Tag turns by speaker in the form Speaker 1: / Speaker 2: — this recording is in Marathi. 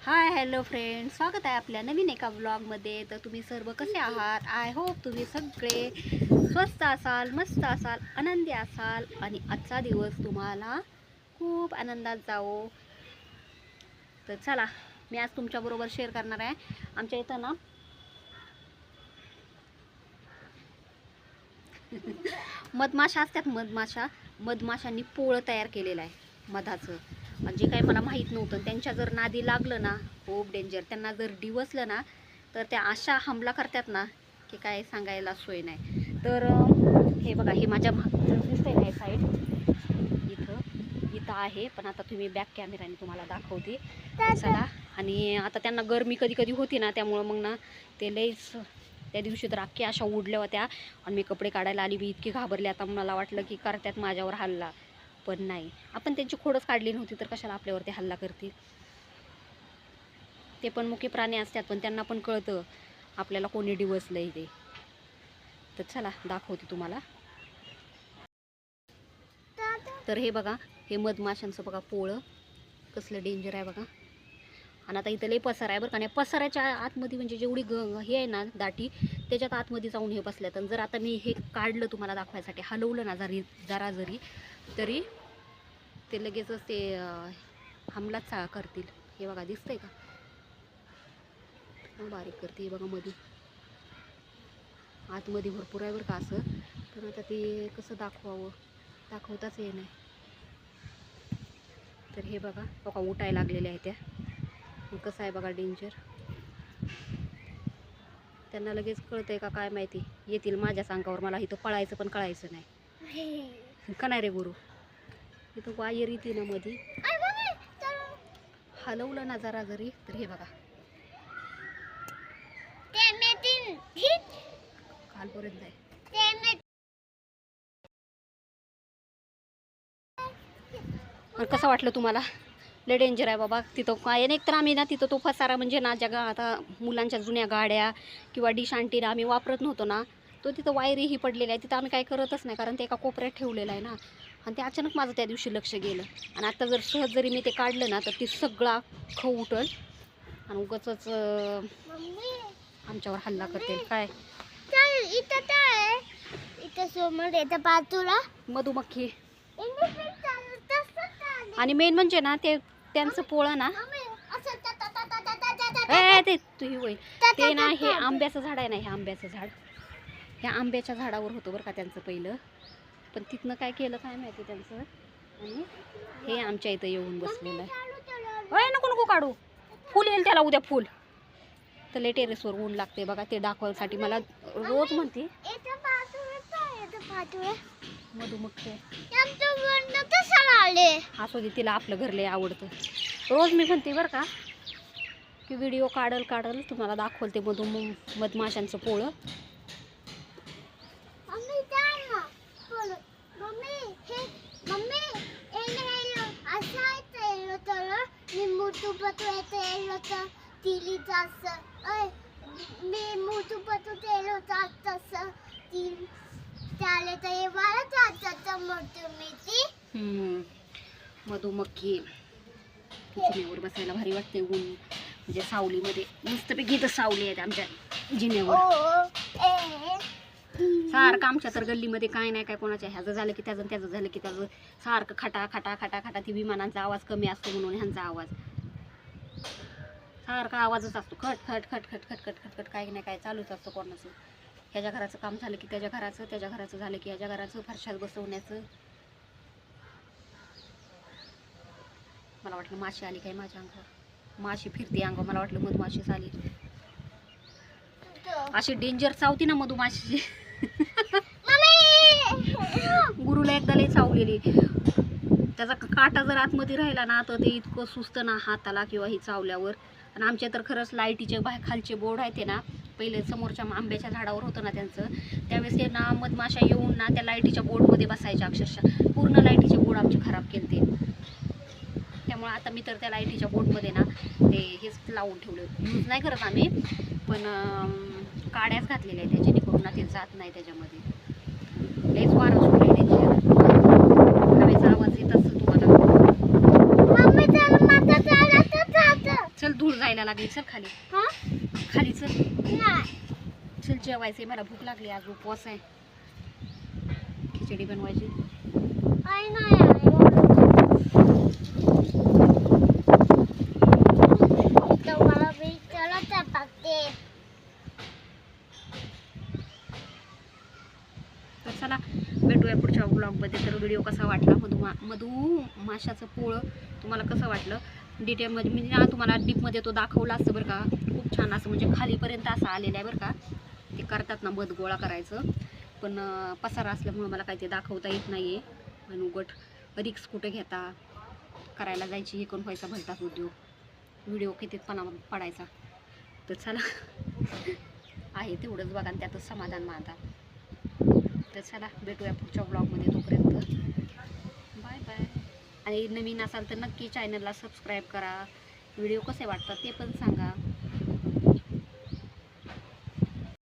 Speaker 1: हाय हॅलो फ्रेंड, स्वागत आहे आपल्या नवीन एका व्लॉगमध्ये. तर तुम्ही सर्व कसे आहात? आय होप तुम्ही सगळे स्वस्त असाल, मस्त असाल, आनंदी असाल आणि आजचा दिवस तुम्हाला खूप आनंदात जावो. तर चला, मी आज तुमच्याबरोबर शेअर करणार आहे. आमच्या इथं ना मधमाशा असतात. मधमाशांनी पोळं तयार केलेलं आहे मधाचं. जे काही मला माहीत नव्हतं. त्यांच्या जर नादी लागलं ना, खूप डेंजर. त्यांना जर डिवसलं ना तर त्या अशा हमला करतात ना की काय सांगायला सोय नाही. तर हे बघा, हे माझ्या मागचं दिसतंय ना, हे साईड इथं आहे. पण आता तुम्ही बॅक कॅमेराने तुम्हाला दाखवते. चला. आणि आता त्यांना गरमी कधी कधी होती ना, त्यामुळं मग ना ते लईच त्या दिवशी तर अख्ख्या अशा उडल्या होत्या. आणि मी कपडे काढायला आली, मी इतकी घाबरले. आता मला वाटलं की करतात माझ्यावर हल्ला, पण नाही. आपण त्यांची खोडच काढली नव्हती तर कशाला आपल्यावरती हल्ला करतील. ते पण मुकी प्राणी असतात, पण त्यांना पण कळतं आपल्याला कोणी डिवसलंय ते. तर चला दाखवते तुम्हाला. तर हे बघा, हे मधमाशांचं बघा पोळं कसलं डेंजर आहे बघा. आणि आता इथं लई पसार आहे बरं का. नाही, पसाराच्या आतमध्ये म्हणजे जेवढी हे आहे ना दाटी, त्याच्यात आतमध्ये जाऊन हे बसल्यात. आणि जर आता मी हे काढलं तुम्हाला दाखवायसाठी, हलवलं ना जरा जरी, तरी ते लगेचच ते हमलाच करतील. हे बघा, दिसतंय का? बारीक करते बघा. मध्ये आतमध्ये भरपूर आहे बरं का असं. पण आता ते कसं दाखवताच ये नाही. तर हे बघा उठायला लागलेल्या आहेत त्या. मग कसं आहे बघा डेंजर. त्यांना लगेच कळतंय का काय माहिती, येतील माझ्याच अंगावर. मला इथं पळायचं पण कळायचं नाही का नाही रे गुरु. इथं वायर येते ना मध्ये, हलवलं ना जरा जरी तर हे बघा खालपर्यंत आहे. कसं वाटलं तुम्हाला? लय डेंजर आहे बाबा. तिथं काय नाही, तर आम्ही ना तिथं तो पसारा म्हणजे ना, ज्या आता मुलांच्या जुन्या गाड्या किंवा डिश अंटीना आम्ही वापरत नव्हतो ना, तो तिथं वायरीही पडलेला आहे. तिथं आम्ही काही करतच नाही, कारण ते एका कोपऱ्यात ठेवलेलं आहे ना. आणि ते अचानक माझं त्या दिवशी लक्ष गेलं. आणि आता जर सहज जरी मी ते काढलं ना तर ती सगळा खव उठल आणि उगाचच आमच्यावर हल्ला करतील. काय इथं समोर येतं बाजूला मधुमक्खी. आणि मेन म्हणजे ना ते त्यांचं पोळं ना, ते तुही होईल ते ना, हे आंब्याचं झाड आहे ना, हे आंब्याचं झाड, ह्या आंब्याच्या झाडावर होतं बरं का त्यांचं पहिलं. पण तिथनं काय केलं काय माहिती त्यांचं. आणि हे आमच्या इथं येऊन बसलेलं आहे. नको काढू, फुल येईल त्याला उद्या फुल. तर लय टेरेसवर ऊन लागते बघा. ते दाखवायसाठी मला रोज म्हणते मधुमक्खी असू दे, तिला आपलं घर लय आवडतं. रोज मी म्हणते बरं का की व्हिडिओ काढल तुम्हाला दाखवते मधमाशांचं पोळं. मधुमक्खी जिन्यावर बसायला भारी वाटते. ऊन म्हणजे सावलीमध्ये मस्तपैकी इथं सावली आहेत आमच्या जिन्यावर. सारखं आमच्या तर गल्लीमध्ये काय नाही काय कोणाच्या ह्याचं झालं की त्याचं झालं की त्याचं सारखं खटा खटा खटा खटा. ती विमानांचा आवाज कमी असतो म्हणून ह्यांचा आवाज सारखा आवाजच असतो. खट खट खट खट खट खट खट खट. काय नाही काय चालूच असतं कोणाचं. ह्याच्या घराचं काम झालं की त्याच्या घराचं झालं की ह्याच्या घराचं, फरशात बसवण्याचं. मला वाटलं माशी आली काय माझ्या अंगावर. माशी फिरते अंगावर, मला वाटलं मधमाशीच आली. अशी डेंजर चावती ना मधुमाशीची. गुरुला एकदा लई चावलेली. त्याचा काटा जर आतमध्ये राहिला ना तर ते इतकं सुस्त ना हाताला किंवा ही चावल्यावर. आणि आमच्या तर खरंच लाईटीचे खालचे बोर्ड आहे ते ना, पहिले समोरच्या आंब्याच्या झाडावर होतं ना त्यांचं, त्यावेळेस ते ना मधमाशा येऊन ना त्या लाईटीच्या बोर्डमध्ये बसायच्या. अक्षरशः पूर्ण लाईटीचे बोर्ड आमचे खराब केले. त्यामुळे आता मी तर त्या लाईटीच्या बोर्डमध्ये ना ते हेच लावून ठेवले. यूज नाही करत आम्ही, पण काड्याच घातलेल्या आहे त्याच्याने करून ना ते जात नाही त्याच्यामध्ये. लयच वारं सुटले डेंजर. हवेचा आवाज येत असतो तुम्हाला. चल धूळ जायला लागली, चल खाली.
Speaker 2: हा
Speaker 1: खाली चल.
Speaker 2: नाही
Speaker 1: चल जेवायचंय, मला भूक लागली, आज उपवास आहे. खिचडी बनवायची.
Speaker 2: आई नाही आई तुम्हाला मी चला चपाते.
Speaker 1: तर चला भेटूया पुढच्या ब्लॉगमध्ये. तर व्हिडिओ कसा वाटला, मधू माशाचं पोळं तुम्हाला कसं वाटलं डिटेलमध्ये, मी ना तुम्हाला डीपमध्ये तो दाखवला असतं बरं का. खूप छान असं म्हणजे खालीपर्यंत असं आलेलं आहे बरं का. ते करतात ना मध गोळा करायचं, पण पसारा असल्यामुळं मला काही ते दाखवता येत नाही आहे. आणि उगट रिक्स कुठे घेता, करायला जायची हे कोण व्हायचा भलताच उद्योग, व्हिडिओ कितीत पडायचा. तर चला आहे तेवढंच बघा आणि त्यातच समाधान माझा. तर चला भेटूया पुढच्या ब्लॉगमध्ये, तोपर्यंत बाय बाय. आणि नवीन असाल तर नक्की चॅनलला सबस्क्राईब करा. व्हिडिओ कसे वाटतात ते पण सांगा.